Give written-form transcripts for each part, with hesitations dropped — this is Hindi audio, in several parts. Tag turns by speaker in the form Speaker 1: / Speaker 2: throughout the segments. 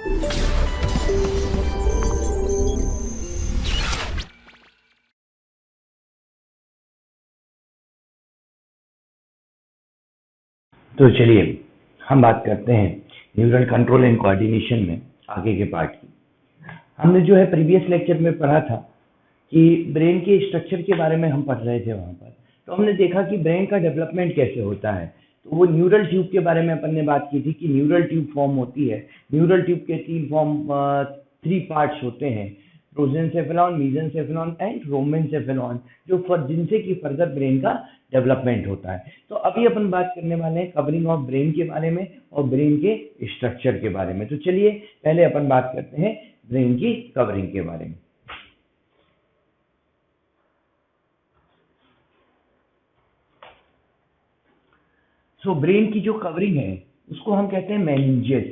Speaker 1: तो चलिए हम बात करते हैं न्यूरल कंट्रोल एंड कोऑर्डिनेशन में आगे के पार्ट की। हमने जो है प्रीवियस लेक्चर में पढ़ा था कि ब्रेन के स्ट्रक्चर के बारे में हम पढ़ रहे थे वहाँ पर। तो हमने देखा कि ब्रेन का डेवलपमेंट कैसे होता है। तो वो न्यूरल ट्यूब के बारे में अपन ने बात की थी कि न्यूरल ट्यूब फॉर्म होती है। न्यूरल ट्यूब के थ्री पार्ट्स होते हैं, प्रोजेंसेफेलॉन, मेसेंसेफेलॉन एंड रोमेनसेफेलॉन, जो जिनसे कि फर्दर ब्रेन का डेवलपमेंट होता है। तो अभी अपन बात करने वाले हैं कवरिंग ऑफ ब्रेन के बारे में और ब्रेन के स्ट्रक्चर के बारे में। तो चलिए पहले अपन बात करते हैं ब्रेन की कवरिंग के बारे में। ब्रेन की जो कवरिंग है उसको हम कहते हैं मेनिंजेस।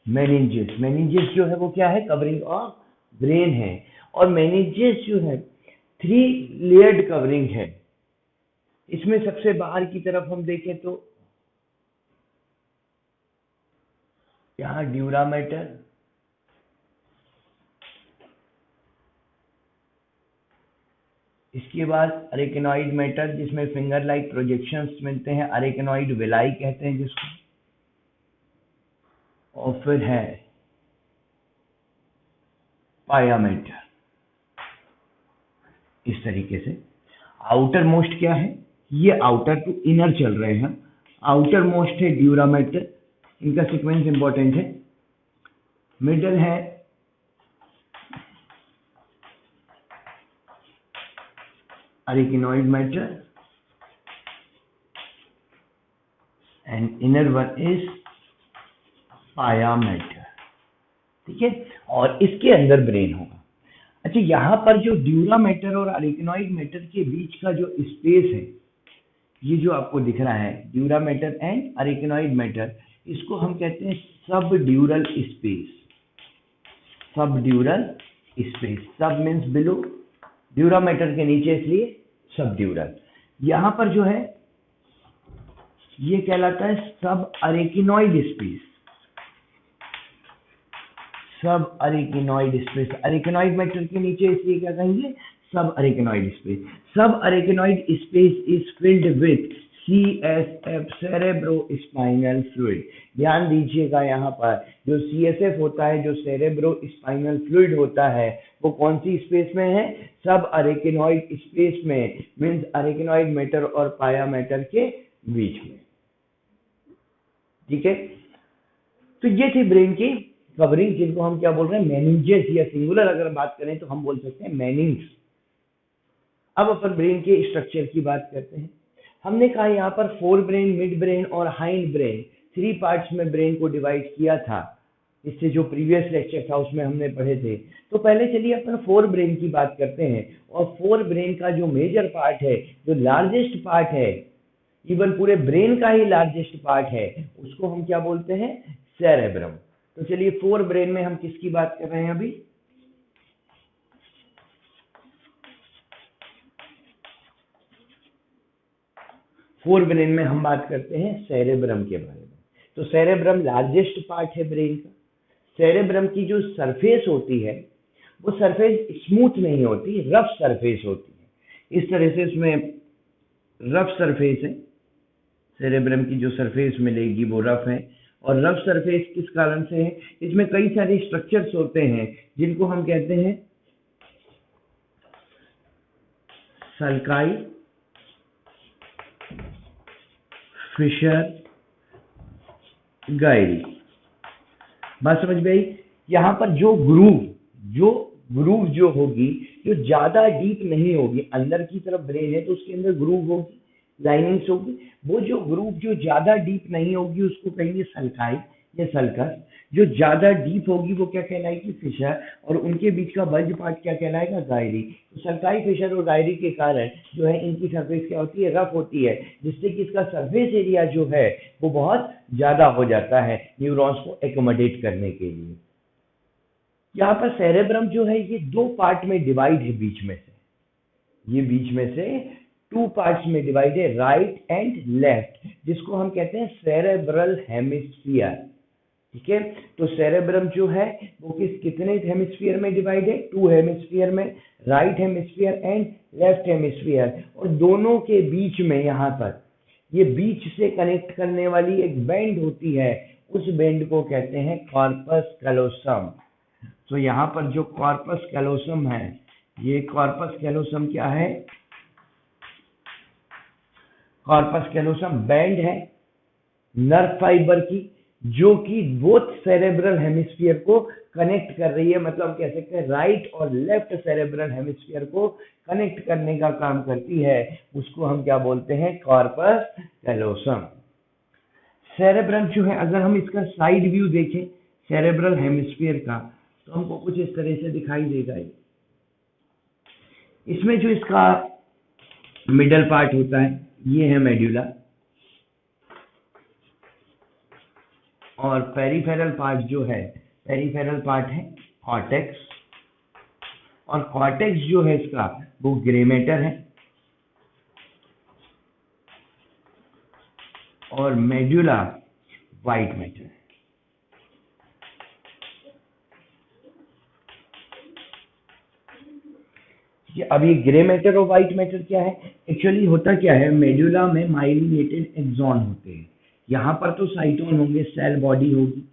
Speaker 1: मेनिंजेस जो है वो क्या है, कवरिंग ऑफ ब्रेन है। और मेनिंजेस जो है 3 लेयर्ड कवरिंग है। इसमें सबसे बाहर की तरफ हम देखें तो यहाँ ड्यूरा मैटर, इसके बाद अरेकेनॉइड मैटर जिसमें फिंगर लाइक प्रोजेक्शंस मिलते हैं, अरेकेनॉइड विलाई कहते हैं जिसको, और फिर है पाया मैटर। इस तरीके से आउटर मोस्ट क्या है, ये आउटर टू इनर चल रहे हैं। आउटर मोस्ट है ड्यूरा मैटर, इनका सीक्वेंस इंपॉर्टेंट है। मिडल है arachnoid mater and inner one is pia mater. ठीक है, और इसके अंदर ब्रेन होगा। अच्छा, यहाँ पर जो ड्यूरा मैटर और अरेकेनॉइड मैटर के बीच का जो स्पेस है, ये जो आपको दिख रहा है ड्यूरा मैटर एंड अरेकेनॉइड मैटर, इसको हम कहते हैं सब ड्यूरल स्पेस। सब ड्यूरल स्पेस, सब मीन्स बिलो, ड्यूरा मैटर के नीचे, इसलिए सब ड्यूरल। यहाँ पर जो है ये कहलाता है सब अरेकेनॉइड स्पेस। सब अरेकेनॉइड स्पेस, अरेकेनॉइड मैटर के नीचे, इसलिए क्या कहेंगे, सब अरेकेनॉइड स्पेस। सब अरेकेनॉइड space is filled with CSF, cerebrospinal fluid. ध्यान दीजिएगा, यहाँ पर जो CSF होता है, जो सेरेब्रोस्पाइनल फ्लूइड होता है, वो कौन सी स्पेस में है, सब अरेकेनॉइड स्पेस में, मीन्स अरेकेनॉइड मैटर और पाया मैटर के बीच में। ठीक है, तो ये थी ब्रेन की कवरिंग, जिनको हम क्या बोल रहे हैं, मेनिंजेस, या सिंगुलर अगर बात करें तो हम बोल सकते हैं मेनिंग्स। अब अपन ब्रेन के स्ट्रक्चर की बात करते हैं। हमने कहा यहाँ पर फोर ब्रेन, मिड ब्रेन और हाइंड ब्रेन, 3 पार्ट्स में ब्रेन को डिवाइड किया था। इससे जो प्रीवियस लेक्चर था उसमें हमने पढ़े थे। तो पहले चलिए अपन 4 ब्रेन की बात करते हैं। और 4 ब्रेन का जो मेजर पार्ट है, जो लार्जेस्ट पार्ट है, इवन पूरे ब्रेन का ही लार्जेस्ट पार्ट है, उसको हम क्या बोलते हैं, सेरेब्रम। तो चलिए 4 ब्रेन में हम किसकी बात कर रहे हैं अभी, 4 ब्रेन में हम बात करते हैं सेरेब्रम के बारे में। तो सेरेब्रम लार्जेस्ट पार्ट है ब्रेन का। सेरेब्रम की जो सरफेस होती है वो सरफेस स्मूथ नहीं होती, रफ सरफेस होती है। इस तरह से उसमें रफ सरफेस है। सेरेब्रम की जो सरफेस मिलेगी वो रफ है। और रफ सरफेस किस कारण से है, इसमें कई सारे स्ट्रक्चर्स होते हैं जिनको हम कहते हैं सल्काई, फिशर, गायरी। बात समझ में आई। यहाँ पर जो ग्रूव जो होगी, जो ज्यादा डीप नहीं होगी, अंदर की तरफ ब्रेन है तो उसके अंदर ग्रूव होगी, लाइनिंग्स होगी। वो जो ग्रूव जो ज्यादा डीप नहीं होगी उसको कहेंगे सल्काई या सल्कस। जो ज्यादा डीप होगी वो क्या कहलाएगी, फिशर। और उनके बीच का बल्ज पार्ट क्या कहलाएगा, गायरी। तो सल्काई, फिशर और गायरी के कारण जो है इनकी सरफेस क्या होती है, रफ होती है, जिससे कि इसका सरफेस एरिया जो है वो बहुत ज्यादा हो जाता है न्यूरॉन्स को एकोमोडेट करने के लिए। यहाँ पर सेरेब्रम जो है ये 2 पार्ट में डिवाइड है, बीच में से, ये बीच में से 2 पार्ट्स में डिवाइड है, राइट एंड लेफ्ट, जिसको हम कहते हैं सेरेब्रल हेमिस्फीयर। ठीक है। तो सेरेब्रम जो है वो कितने हेमिस्फीयर में डिवाइड है? 2 हेमिस्फीयर में, right hemisphere and left hemisphere. और दोनों के बीच में यहाँ पर ये बीच से कनेक्ट करने वाली एक बैंड होती है, उस बैंड को कहते हैं कॉर्पस कैलोसम। तो यहाँ पर जो कॉर्पस कैलोसम है, ये कॉर्पस कैलोसम क्या है? कॉर्पस कैलोसम बैंड है नर्व फाइबर की, जो कि बोथ सेरेब्रल हेमिस्फीयर को कनेक्ट कर रही है। मतलब कह सकते हैं राइट और लेफ्ट सेरेब्रल हेमिस्फीयर को कनेक्ट करने का काम करती है, उसको हम क्या बोलते हैं? Corpus callosum. सेरेब्रम जो है, अगर हम इसका साइड व्यू देखें सेरेब्रल हेमिस्फीयर का, तो हमको कुछ इस तरह से दिखाई देगा। इसमें जो इसका मिडल पार्ट होता है, ये है मेड्यूला, और पेरिफेरल पार्ट जो है, पेरिफेरल पार्ट है कॉर्टेक्स, और कॉर्टेक्स जो है इसका वो ग्रे मैटर है, और मेड्यूला व्हाइट मैटर है। अब ये ग्रे मैटर और व्हाइट मैटर क्या है? एक्चुअली होता क्या है, मेड्यूला में माइलिनेटेड एक्सॉन होते हैं। यहाँ पर तो साइटोन होंगे, सेल बॉडी होगी,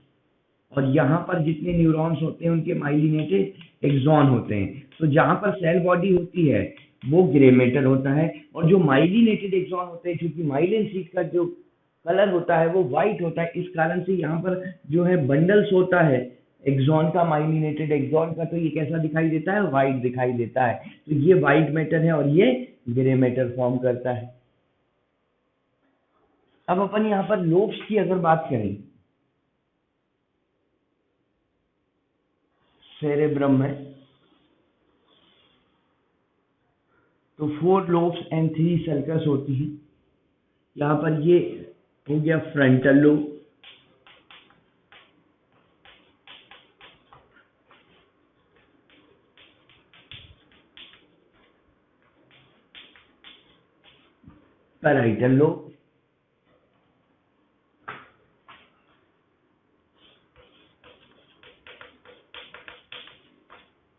Speaker 1: और यहाँ पर जितने न्यूरॉन्स होते हैं उनके माइलिनेटेड एक्सॉन होते हैं। तो जहाँ पर सेल बॉडी होती है वो ग्रे मैटर होता है, और जो माइलिनेटेड एक्सॉन होते हैं, क्योंकि माइलिन शीट का जो कलर होता है वो व्हाइट होता है, इस कारण से यहाँ पर जो है बंडल्स होता है एक्सॉन का, माइलिनेटेड एक्सॉन का, तो ये कैसा दिखाई देता है? व्हाइट दिखाई देता है। तो ये व्हाइट मैटर है और ये ग्रे मैटर फॉर्म करता है। अब अपन यहाँ पर लोब्स की अगर बात करें सेरेब्रम में, तो 4 लोब्स एंड 3 sulcus होती हैं। यहाँ पर ये हो गया frontal lobe, parietal lobe,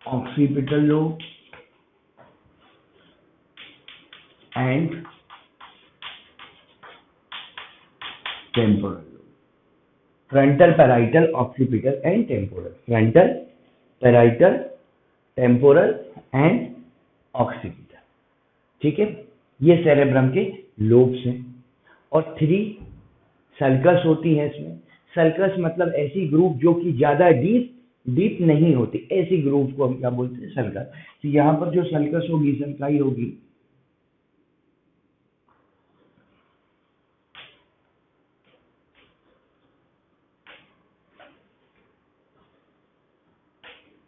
Speaker 1: occipital lobe and temporal lobe. Frontal, parietal, occipital and temporal. Frontal, parietal, temporal and occipital. ठीक है, ये सेरेब्रम के लोब्स हैं। और 3 सल्कस होती हैं इसमें। सल्कस मतलब ऐसी ग्रुप जो कि ज्यादा डीप नहीं होती, ऐसी ग्रुप को हम क्या बोलते हैं? सल्कस। तो यहाँ पर जो सल्कस होगी, सल्काई होगी,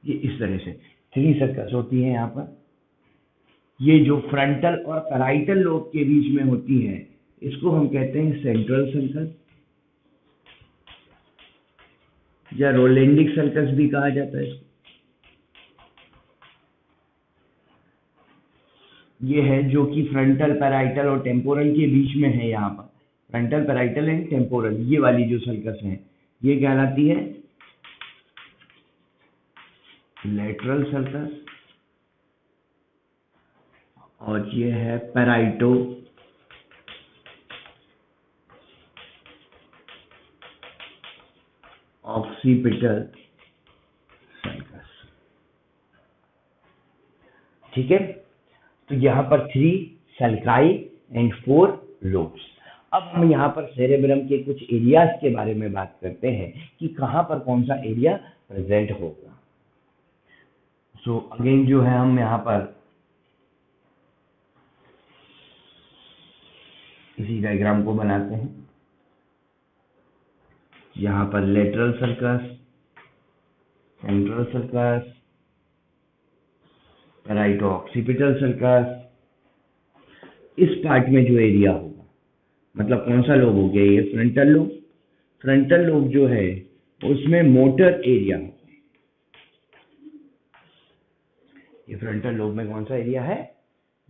Speaker 1: ये इस तरह से 3 सर्कस होती हैं यहाँ पर। ये जो फ्रंटल और पैराइटल लोब के बीच में होती है, इसको हम कहते हैं सेंट्रल सर्कस, या रोलेंडिक सर्कस भी कहा जाता है इसको। ये है जो कि फ्रंटल, पैराइटल और टेम्पोरल के बीच में है। यहाँ पर फ्रंटल, पैराइटल एंड टेम्पोरल, ये वाली जो सर्कस है ये कहलाती है लेटरल सर्कस, और ये है पैराइटो ऑक्सीपिटल सर्कस। ठीक है, तो यहाँ पर 3 सल्काई एंड 4 लोब्स। अब हम यहाँ पर सेरेब्रम के कुछ एरियाज के बारे में बात करते हैं कि कहाँ पर कौन सा एरिया प्रेजेंट होगा। सो अगेन जो है हम यहाँ पर इसी डायग्राम को बनाते हैं। यहाँ पर lateral sulcus, central sulcus, पैराइटो occipital circus. इस पार्ट में जो एरिया होगा, मतलब कौन सा लोब हो गया? ये फ्रंटल लोब। फ्रंटल लोब जो है उसमें मोटर एरिया, ये फ्रंटल लोब में कौन सा एरिया है?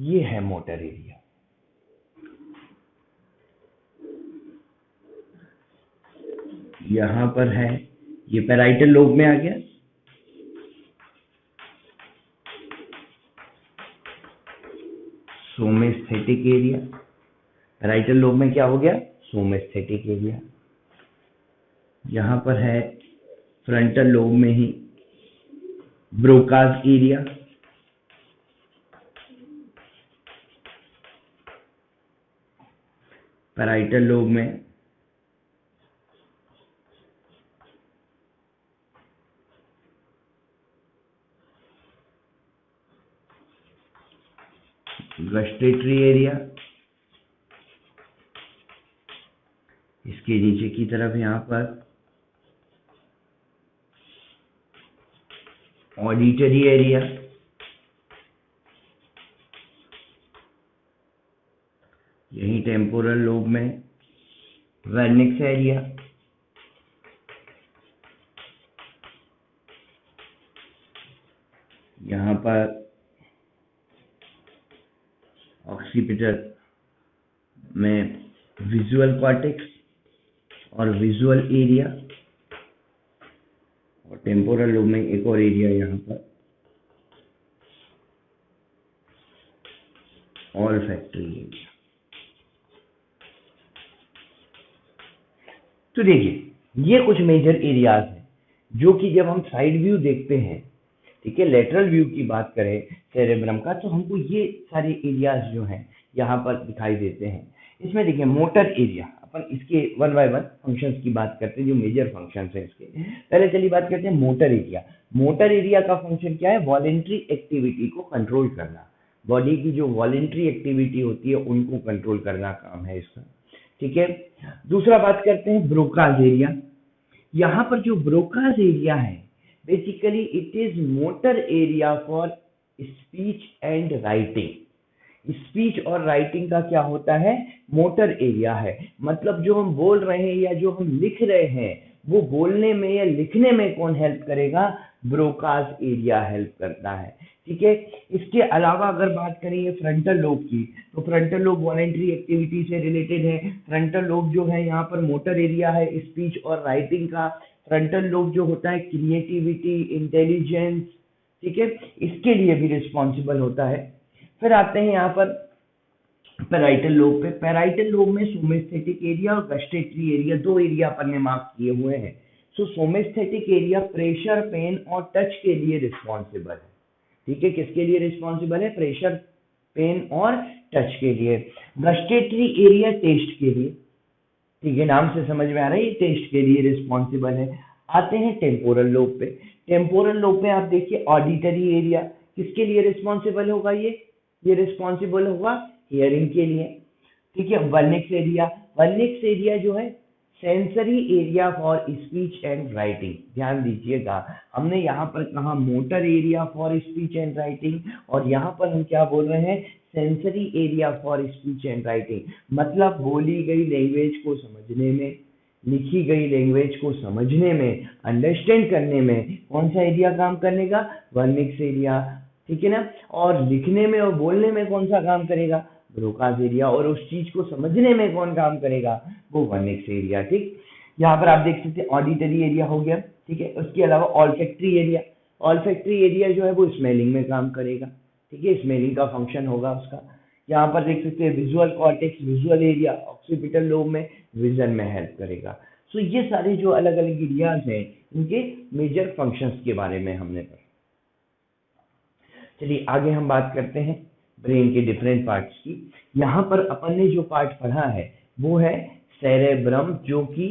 Speaker 1: ये है मोटर एरिया। यहाँ पर है ये पैराइटल लोब में आ गया। सोमेस्थेटिक एरिया, पैराइटल लोब में क्या हो गया? सोमेस्थेटिक एरिया। यहां पर है फ्रंटल लोब में ही ब्रोकास एरिया, पैराइटल लोब में गस्टेटरी एरिया, इसके नीचे की तरफ यहां पर ऑडिटरी एरिया, यही टेम्पोरल लोब में वर्निक्स एरिया, यहाँ पर ऑक्सीपिटल में विजुअल कॉर्टेक्स और विजुअल एरिया, और टेम्पोरल लोब में एक और एरिया यहाँ पर ऑल्फैक्टरी एरिया। तो देखिए ये कुछ मेजर एरियाज हैं जो कि जब हम साइड व्यू देखते हैं, ठीक है, लेटरल व्यू की बात करें सेरेब्रम का, तो हमको ये सारे एरियाज जो हैं यहाँ पर दिखाई देते हैं। इसमें देखिए मोटर एरिया, अपन इसके वन बाय वन फंक्शंस की बात करते हैं, जो मेजर फंक्शंस हैं इसके। पहले चलिए बात करते हैं मोटर एरिया। मोटर एरिया का फंक्शन क्या है? वॉलेंट्री एक्टिविटी को कंट्रोल करना, बॉडी की जो वॉलेंट्री एक्टिविटी होती है उनको कंट्रोल करना काम है इसका, ठीक है। दूसरा बात करते हैं ब्रोकास एरिया। यहाँ पर जो ब्रोकास एरिया है, basically it is motor area for speech and writing. Speech और राइटिंग का क्या होता है? मोटर एरिया है। मतलब जो हम बोल रहे हैं या जो हम लिख रहे हैं, वो बोलने में या लिखने में कौन हेल्प करेगा? ब्रोकास एरिया हेल्प करता है, ठीक है। इसके अलावा अगर बात करें ये फ्रंटल लोब की, तो फ्रंटल लोब वॉलेंट्री एक्टिविटी से रिलेटेड है। फ्रंटल लोब जो है यहाँ पर मोटर एरिया है स्पीच और राइटिंग का। फ्रंटल लोब जो होता है क्रिएटिविटी, इंटेलिजेंस, ठीक है, इसके लिए भी रिस्पॉन्सिबल होता है। फिर आते हैं यहाँ पर पैराइटल लोब पे। पैराइटल लोब में सोमेस्थेटिक एरिया और गस्टेटरी एरिया, दो एरिया अपन ने मार्क किए हुए हैं। सो सोमेस्थेटिक एरिया प्रेशर, पेन और टच के लिए रिस्पॉन्सिबल है, ठीक है। किसके लिए रिस्पॉन्सिबल है? प्रेशर, पेन और टच के लिए। गस्टेटरी एरिया टेस्ट के लिए, ठीक है, नाम से समझ में आ रहा है, ये टेस्ट के लिए रिस्पॉन्सिबल है। आते हैं टेम्पोरल लोब पे। टेम्पोरल लोब पे आप देखिए ऑडिटरी एरिया, किसके लिए रिस्पॉन्सिबल होगा? ये रिस्पॉन्सिबल होगा हियरिंग के लिए, ठीक है। वर्निक्स एरिया, वर्निक्स एरिया जो है sensory area for speech and writing. ध्यान दीजिएगा, हमने यहाँ पर कहा motor area for speech and writing, और यहाँ पर हम क्या बोल रहे हैं? Sensory area for speech and writing. मतलब बोली गई लैंग्वेज को समझने में, लिखी गई लैंग्वेज को समझने में, अंडरस्टैंड करने में कौन सा एरिया काम करेगा? वर्निक्स एरिया, ठीक है ना। और लिखने में और बोलने में कौन सा काम करेगा? Broca's area. और उस चीज को समझने में कौन काम करेगा? वो वर्निक्स एरिया, ठीक। यहाँ पर आप देख सकते हैं ऑडिटरी एरिया हो गया, ठीक है। उसके अलावा ऑल्फैक्टरी एरिया, ऑल्फैक्टरी एरिया जो है वो स्मेलिंग में काम करेगा, ठीक है, स्मेलिंग का फंक्शन होगा उसका। यहाँ पर देख सकते हैं visual cortex, visual area occipital lobe में विजन में हेल्प करेगा। सो ये सारे जो अलग अलग एरियाज हैं, इनके मेजर फंक्शंस के बारे में हमने पढ़ा। चलिए आगे हम बात करते हैं ब्रेन के डिफरेंट पार्ट्स की। यहाँ पर अपन ने जो पार्ट पढ़ा है वो है सेरेब्रम, जो कि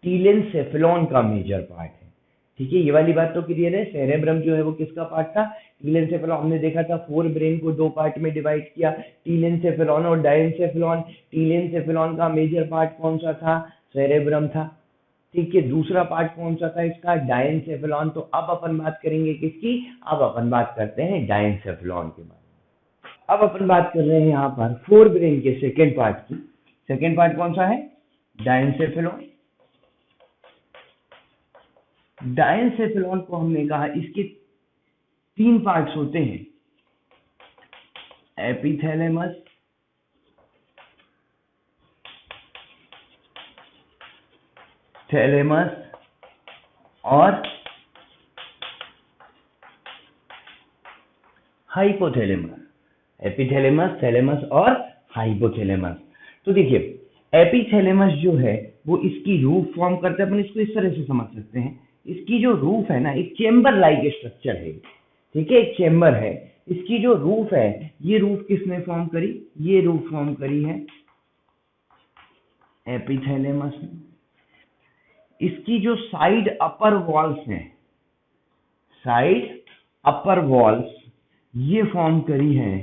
Speaker 1: टीलेनसेफेलॉन का मेजर पार्ट है, ठीक है। ये वाली बात तो क्लियर है। सेरेब्रम जो है वो किसका पार्ट था? टीलेनसेफेलॉन। हमने देखा था फोर ब्रेन को दो पार्ट में डिवाइड किया, टीलेनसेफेलॉन और डायनसेफेलॉन। टीलेनसेफेलॉन का मेजर पार्ट कौन सा था? सेरेब्रम था, ठीक है। दूसरा पार्ट कौन सा था इसका? डायनसेफेलॉन। तो अब अपन बात करेंगे किसकी? अब अपन बात करते हैं डायनसेफेलॉन के बारे में। अब अपन बात कर रहे हैं यहाँ पर फोर ब्रेन के सेकेंड पार्ट की। सेकेंड पार्ट कौन सा है? डायनसेफेलॉन। डायनसेफेलॉन को हमने कहा इसके तीन पार्ट्स होते हैं, एपिथैलेमस, थैलेमस और हाइपोथैलेमस। एपिथैलेमस, थैलेमस और हाइपोथैलेमस। तो देखिए एपिथैलेमस जो है वो इसकी रूफ फॉर्म करता है, अपन इसको इस तरह से समझ सकते हैं, इसकी जो रूफ है ना एक चेम्बर लाइक स्ट्रक्चर है, ठीक है, एक चेम्बर है। इसकी जो रूफ है ये रूफ किसने फॉर्म करी, ये रूफ फॉर्म करी है एपिथैलेमस ने। इसकी जो साइड अपर वॉल्स हैं, साइड अपर वॉल्स ये फॉर्म करी है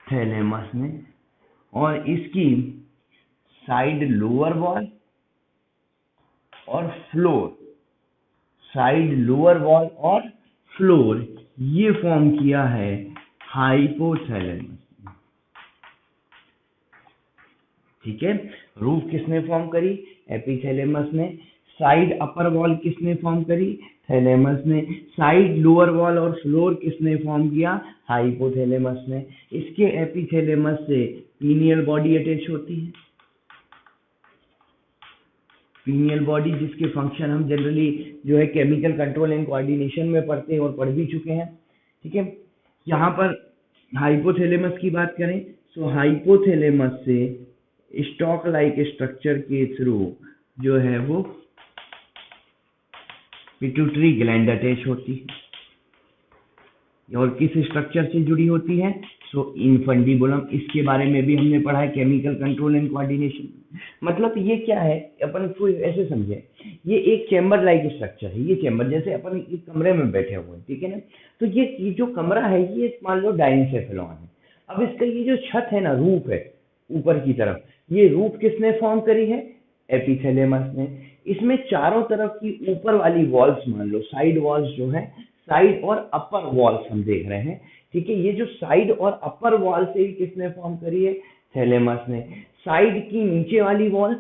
Speaker 1: थैलेमस ने, और इसकी साइड लोअर वॉल और फ्लोर, साइड लोअर वॉल और फ्लोर ये फॉर्म किया है हाइपोथैलेमस, ठीक है। रूफ किसने फॉर्म करी, एपिथैलेमस ने। साइड अपर वॉल किसने फॉर्म करी, थैलेमस ने। साइड लोअर वॉल और फ्लोर किसने फॉर्म किया, हाइपोथैलेमस ने। इसके एपिथैलेमस से पीनियल बॉडी अटैच होती है, पीनियल बॉडी जिसके फंक्शन हम जनरली जो है केमिकल कंट्रोल एंड कोऑर्डिनेशन में पढ़ते हैं और पढ़ भी चुके हैं, ठीक है। यहाँ पर हाइपोथैलेमस की बात करें तो हाइपोथैलेमस से स्टॉक लाइक स्ट्रक्चर के थ्रू जो है वो पिट्यूटरी ग्लैंड अटैच होती है, और किस स्ट्रक्चर से जुड़ी होती है, सो इनफंडिबुलम। इसके बारे में भी हमने पढ़ा है केमिकल कंट्रोल एंड कोऑर्डिनेशन। मतलब ये क्या है, अपन इसको ऐसे समझे, ये एक चेम्बर लाइक स्ट्रक्चर है। ये चेम्बर जैसे अपन एक कमरे में बैठे हुए हैं, ठीक है ना, तो ये जो कमरा है ये मान लो डाइनसेफेलॉन है। अब इसका ये जो छत है ना, रूफ है ऊपर की तरफ, ये रूफ किसने फॉर्म करी है, एपिथैलेमस ने। इसमें चारों तरफ की ऊपर वाली वॉल्स मान लो, साइड वॉल्स जो है, साइड और अपर वॉल्स हम देख रहे हैं, ठीक है। ये जो साइड और अपर वॉल से ही किसने फॉर्म करी है, थैलेमस ने। साइड की नीचे वाली वॉल्स,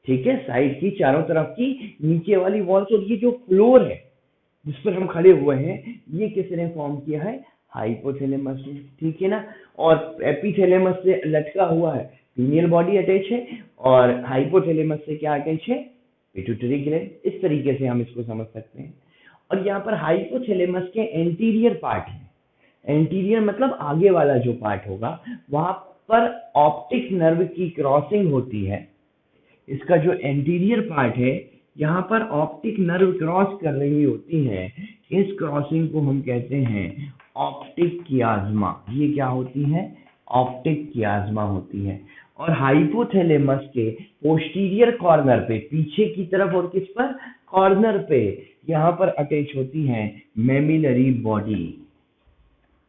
Speaker 1: ठीक है, साइड की चारों तरफ की नीचे वाली वॉल्स, और ये जो फ्लोर है जिस पर हम खड़े हुए हैं ये किसने फॉर्म किया है, हाइपोथैलेमस ने, ठीक है ना। और एपिथैलेमस से लटका हुआ है पीनियल बॉडी अटैच है, और हाइपोथैलेमस से क्या अटैच है, पिट्यूटरी ग्लैंड। इस तरीके से हम इसको समझ सकते हैं। और यहाँ पर हाइपोथैलेमस के एंटीरियर पार्ट है, एंटीरियर मतलब आगे वाला जो पार्ट होगा, वहां पर ऑप्टिक नर्व की क्रॉसिंग होती है। इसका जो एंटीरियर पार्ट है यहाँ पर ऑप्टिक नर्व क्रॉस कर रही होती है, इस क्रॉसिंग को हम कहते हैं ऑप्टिक कियाज्मा। ये क्या होती है, ऑप्टिक कियाज्मा होती है। और हाइपोथैलेमस के पोस्टीरियर कॉर्नर पे, पीछे की तरफ, और किस पर, कॉर्नर पे, यहाँ पर अटैच होती है मेमिलरी बॉडी,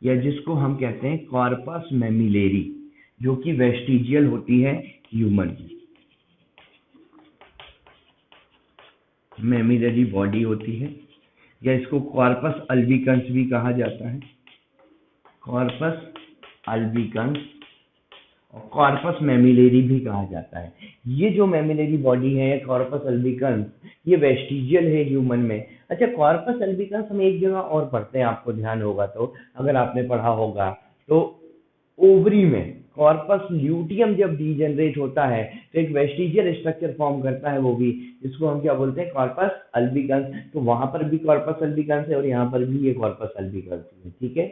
Speaker 1: या जिसको हम कहते हैं कॉर्पस मेमिलेरी, जो कि वेस्टिजियल होती है ह्यूमन की। मेमिलरी बॉडी होती है, या इसको कॉर्पस अल्बिकन्स भी कहा जाता है, कॉर्पस अल्बिकन्स और कॉर्पस मेमिलेरी भी कहा जाता है। ये जो मेमिलरी बॉडी है कॉर्पस अल्बिकन्स, ये वेस्टिजियल है ह्यूमन में। अच्छा, कॉर्पस अल्बिकन्स हम एक जगह और पढ़ते हैं, आपको ध्यान होगा तो, अगर आपने पढ़ा होगा तो, ओवरी में कॉर्पस ल्यूटियम जब डीजेनरेट होता है तो एक वेस्टिजियल स्ट्रक्चर फॉर्म करता है, वो भी, जिसको हम क्या बोलते हैं, कॉर्पस अल्बिकन्स। तो वहां पर भी कॉर्पस अल्बिकन्स है और यहाँ पर भी ये कॉर्पस अल्बिकन्स है, ठीक है।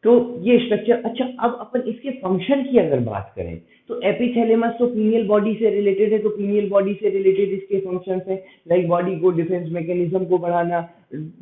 Speaker 1: तो ये स्ट्रक्चर। अच्छा, अब अपन इसके फंक्शन की अगर बात करें तो एपिथैलेमस तो पीनियल बॉडी से रिलेटेड है, तो पीनियल बॉडी से रिलेटेड इसके फंक्शंस है, लाइक बॉडी को डिफेंस मैकेनिज्म को बढ़ाना,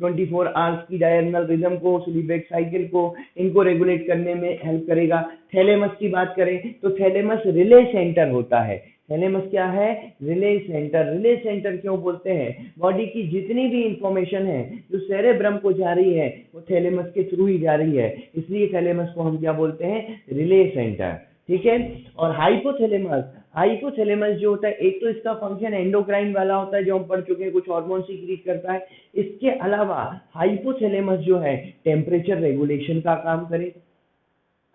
Speaker 1: 24 आवर्स की डायरनल रिदम को, स्लीप साइकिल को, इनको रेगुलेट करने में हेल्प करेगा। थैलेमस की बात करें तो थैलेमस रिले सेंटर होता है। थैलेमस क्या है, रिले सेंटर। रिले सेंटर क्यों बोलते हैं, बॉडी की जितनी भी इंफॉर्मेशन है जो सेरेब्रम को जा रही है वो थैलेमस के थ्रू ही जा रही है, इसलिए थैलेमस को हम क्या बोलते हैं, रिले सेंटर, ठीक है। और हाइपोथैलेमस, हाइपोथैलेमस जो होता है, एक तो इसका फंक्शन एंडोक्राइन वाला होता है जो हम पढ़ चुके हैं, कुछ हार्मोन सीक्रेट करता है। इसके अलावा हाइपोथैलेमस जो है टेम्परेचर रेगुलेशन का काम करेगा।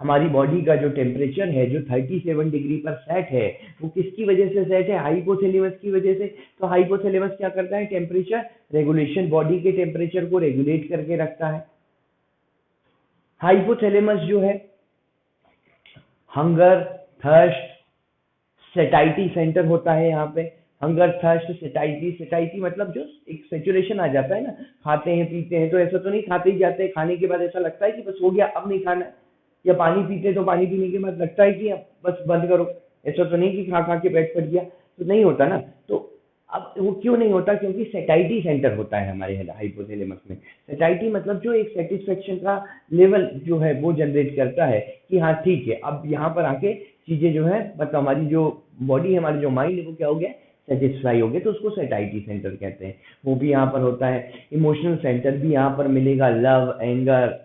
Speaker 1: हमारी बॉडी का जो टेम्परेचर है जो 37 डिग्री पर सेट है, वो किसकी वजह से सेट है, हाइपोथैलेमस की वजह से। तो हाइपोथैलेमस क्या करता है, टेम्परेचर रेगुलेशन, बॉडी के टेम्परेचर को रेगुलेट करके रखता है। हाइपोथैलेमस जो है हंगर, थर्स्ट, सेटाइटी सेंटर होता है यहाँ पे। Hunger, thirst, सेटाइटी। सेटाइटी मतलब जो एक सेचुरेशन आ जाता है ना, खाते हैं पीते हैं तो ऐसा तो नहीं खाते ही जाते हैं, खाने के बाद ऐसा लगता है कि बस हो गया अब नहीं खाना है, या पानी पीते हैं तो पानी पीने के बाद लगता है कि अब बस बंद करो, ऐसा तो नहीं कि खा खा के पेट फट गया, तो नहीं होता ना। तो अब वो क्यों नहीं होता, क्योंकि सेटाइटी सेंटर होता है हमारे हाइपोथैलेमस में। सेटाइटी मतलब जो एक सेटिस्फेक्शन का लेवल जो है वो जनरेट करता है कि हाँ ठीक है, अब यहाँ पर आके चीजें जो है मतलब हमारी जो बॉडी है, हमारी जो माइंड है वो क्या हो गया, सेटिस्फाई हो गया, तो उसको सेटाइटी सेंटर कहते हैं। वो भी यहाँ पर होता है। इमोशनल सेंटर भी यहाँ पर मिलेगा, लव, एंगर,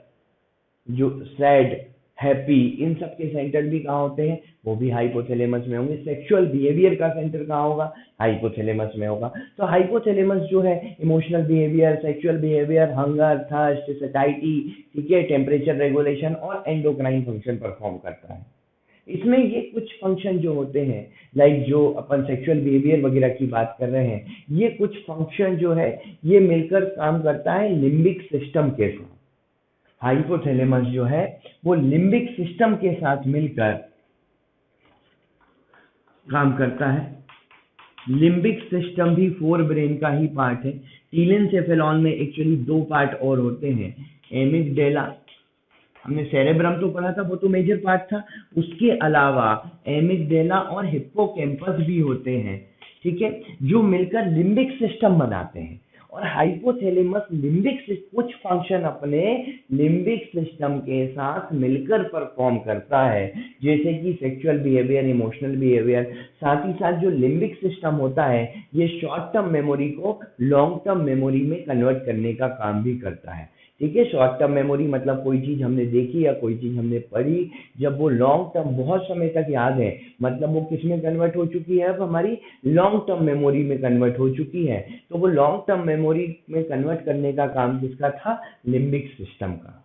Speaker 1: जो सैड, हैप्पी, इन सब के सेंटर भी कहाँ होते हैं, वो भी हाइपोथैलेमस में होंगे। सेक्सुअल बिहेवियर का सेंटर कहाँ होगा, हाइपोथैलेमस में होगा। तो हाइपोथैलेमस जो है emotional behaviour, sexual behaviour, hunger, thirst, satisfy, ठीक है, टेम्परेचर रेगुलेशन और एंडोक्राइन फंक्शन परफॉर्म करता है। इसमें ये कुछ फंक्शन जो होते हैं, लाइक जो अपन सेक्सुअल बिहेवियर वगैरह की बात कर रहे हैं, ये कुछ फंक्शन जो है ये मिलकर काम करता है लिम्बिक सिस्टम के साथ। हाइपोथैलेमस जो है वो लिम्बिक सिस्टम के साथ मिलकर काम करता है। लिम्बिक सिस्टम भी फोर ब्रेन का ही पार्ट है। टीलेंसेफेलॉन में एक्चुअली दो पार्ट और होते हैं, एमिगडेला, हमने सेरेब्रम तो पढ़ा था, वो तो मेजर पार्ट था, उसके अलावा एमिगडेला और हिप्पोकैम्पस भी होते हैं, ठीक है, जो मिलकर लिम्बिक सिस्टम बनाते हैं। और हाइपोथैलेमस लिम्बिक कुछ फंक्शन अपने लिम्बिक सिस्टम के साथ मिलकर परफॉर्म करता है, जैसे कि सेक्सुअल बिहेवियर, इमोशनल बिहेवियर। साथ ही साथ जो लिम्बिक सिस्टम होता है ये शॉर्ट टर्म मेमोरी को लॉन्ग टर्म मेमोरी में कन्वर्ट करने का काम भी करता है, ठीक है। शॉर्ट टर्म मेमोरी मतलब कोई चीज हमने देखी या कोई चीज हमने पढ़ी, जब वो लॉन्ग टर्म बहुत समय तक याद है, मतलब वो किस में कन्वर्ट हो चुकी है, अब हमारी लॉन्ग टर्म मेमोरी में कन्वर्ट हो चुकी है। तो वो लॉन्ग टर्म मेमोरी में कन्वर्ट करने का काम किसका था, लिम्बिक सिस्टम का,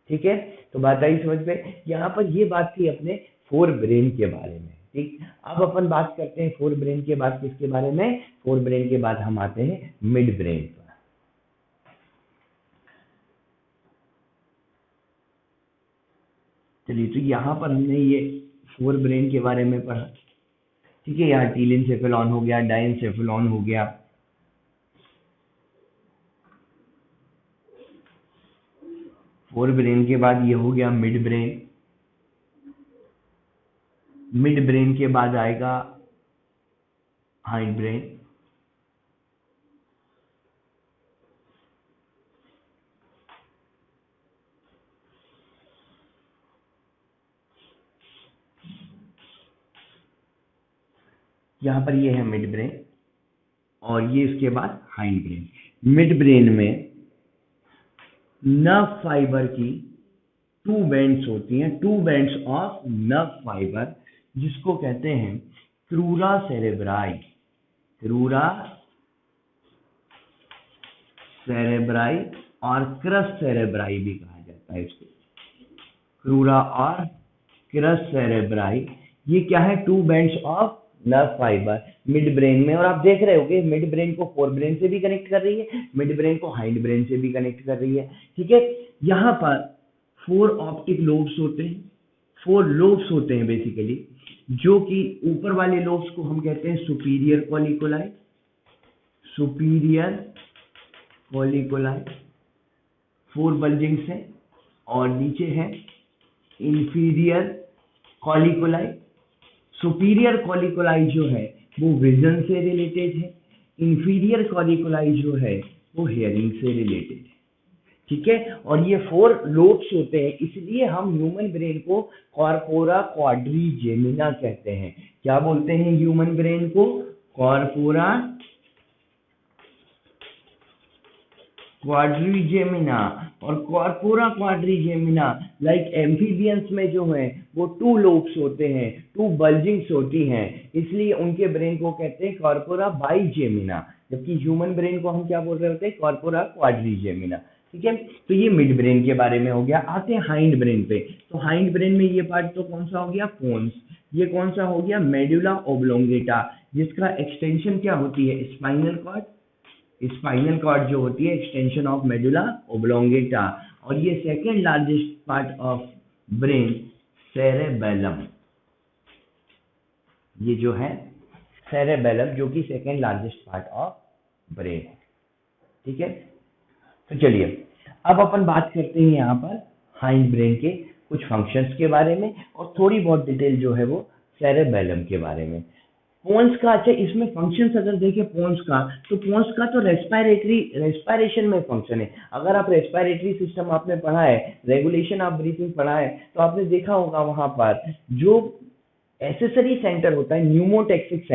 Speaker 1: ठीक है। तो बात आई समझ में। यहाँ पर ये बात थी अपने फोर ब्रेन के बारे में, ठीक। अब अपन बात करते हैं फोर ब्रेन के बाद किसके बारे में, फोर ब्रेन के बाद हम आते हैं मिड ब्रेन पर। चलिए, तो यहाँ पर हमने ये फोर ब्रेन के बारे में पढ़ा, ठीक है। यहाँ टीलेंसेफेलॉन हो गया, डायनसेफेलॉन हो गया, फोर ब्रेन के बाद ये हो गया मिड ब्रेन। मिड ब्रेन के बाद आएगा हाइंड ब्रेन। यहाँ पर ये है मिड ब्रेन और ये इसके बाद हाइंड ब्रेन। मिड ब्रेन में नर्व फाइबर की टू बैंड्स होती हैं, two bands of nerve fibre, जिसको कहते हैं क्रूरा सेरेब्राई। क्रूरा सेरेब्राई और क्रस सेरेब्राई भी कहा जाता है इसको, क्रूरा और क्रस सेरेब्राई। ये क्या है, two bands of nerve fibre midbrain में। और आप देख रहे होगे मिड ब्रेन को फोर ब्रेन से भी कनेक्ट कर रही है, मिड ब्रेन को हाइंड ब्रेन से भी कनेक्ट कर रही है, ठीक है। यहाँ पर फोर ऑप्टिक लोब्स होते हैं, फोर लोब्स होते हैं बेसिकली, जो कि ऊपर वाले लोब्स को हम कहते हैं superior colliculi, superior colliculi, four bulgings हैं, और नीचे है इंफीरियर कॉलिकुलाई। सुपीरियर कॉलिकुलाई जो है वो विजन से रिलेटेड है, इंफीरियर कॉलिकुलाई जो है वो हेयरिंग से रिलेटेड है, ठीक है। और ये फोर लोब्स होते हैं, इसलिए हम ह्यूमन ब्रेन को कॉर्पोरा क्वाड्रिजेमिना कहते हैं। क्या बोलते हैं ह्यूमन ब्रेन को, कॉर्पोरा क्वाड्रिजेमिना। और कॉर्पोरा क्वाड्रिजेमिना लाइक एम्फीबियंस में जो है वो टू लोब्स होते हैं, टू बल्जिंग्स होती हैं, इसलिए उनके ब्रेन को कहते हैं कॉर्पोरा बाइजेमिना, जबकि ह्यूमन ब्रेन को हम क्या बोल रहे होते हैं, कॉर्पोरा क्वाड्रिजेमिना, ठीक है। तो ये मिड ब्रेन के बारे में हो गया। आते हैं हाइंड ब्रेन पे। तो हाइंड ब्रेन में ये पार्ट तो कौन सा हो गया, पोन्स। ये कौन सा हो गया, मेडुला ओब्लोंगेटा, जिसका एक्सटेंशन क्या होती है, स्पाइनल कॉर्ड। स्पाइनल कॉर्ड जो होती है एक्सटेंशन ऑफ मेडुला ओब्लोंगेटा। और ये second largest part of brain, cerebellum, ये जो है सेरेबेलम, जो कि second largest part of brain है। ठीक है, तो चलिए अब अपन बात करते हैं यहाँ पर हाइंड ब्रेन के कुछ फंक्शंस के बारे में और थोड़ी बहुत डिटेल जो है वो सेरेबेलम के बारे में। पोन्स का, अच्छा इसमें फंक्शंस अगर देखें पोन्स का, तो पोन्स का तो रेस्पिरेशन में फंक्शन है। अगर आप रेस्पिरेटरी सिस्टम आपने पढ़ा है, रेगुलेशन ऑफ ब्रीथिंग पढ़ा है, तो आपने देखा होगा वहां पर जो एसेसरी सेंटर होता है, न्यूमोटेक्सिक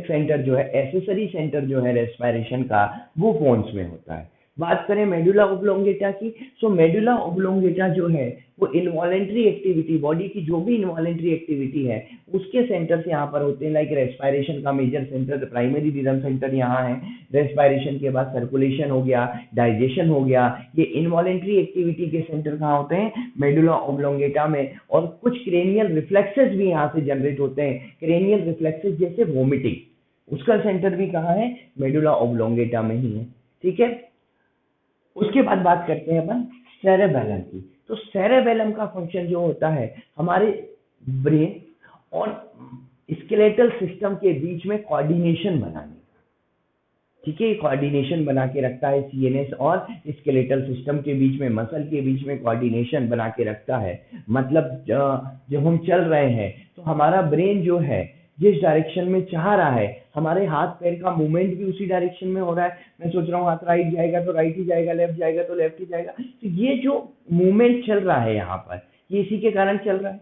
Speaker 1: सेंटर जो है, एसेसरी सेंटर जो है रेस्पिरेशन का, वो पोन्स में होता है। बात करें मेडुला ओब्लोंगेटा की, सो मेडुला ओब्लोंगेटा जो है वो इनवॉलेंट्री एक्टिविटी, बॉडी की जो भी इनवॉलेंट्री एक्टिविटी है उसके सेंटर्स यहाँ पर होते हैं। लाइक रेस्पिरेशन का major centre, primary rhythm centre यहाँ है, रेस्पिरेशन के बाद सर्कुलेशन हो गया, डाइजेशन हो गया, ये इनवॉलेंट्री एक्टिविटी के सेंटर कहाँ होते हैं? मेडुला ओब्लोंगेटा में। और कुछ क्रेनियल रिफ्लेक्सेस भी यहाँ से जनरेट होते हैं, क्रेनियल रिफ्लेक्सेस जैसे वोमिटिंग, उसका सेंटर भी कहाँ है? मेडुला ओब्लोंगेटा में ही है। ठीक है, उसके बाद बात करते हैं अपन सेरेबेलम की। तो सेरेबेलम का फंक्शन जो होता है हमारे ब्रेन और स्केलेटल सिस्टम के बीच में कोऑर्डिनेशन बनाने का। ठीक है, कोऑर्डिनेशन बना के रखता है, सीएनएस और स्केलेटल सिस्टम के बीच में, मसल के बीच में कोऑर्डिनेशन बना के रखता है। मतलब जब हम चल रहे हैं तो हमारा ब्रेन जो है जिस डायरेक्शन में चाह रहा है, हमारे हाथ पैर का मूवमेंट भी उसी डायरेक्शन में हो रहा है। मैं सोच रहा हूँ हाथ राइट जाएगा तो राइट ही जाएगा, लेफ्ट जाएगा तो लेफ्ट ही जाएगा। तो ये जो मूवमेंट चल रहा है यहाँ पर, ये इसी के कारण चल रहा है।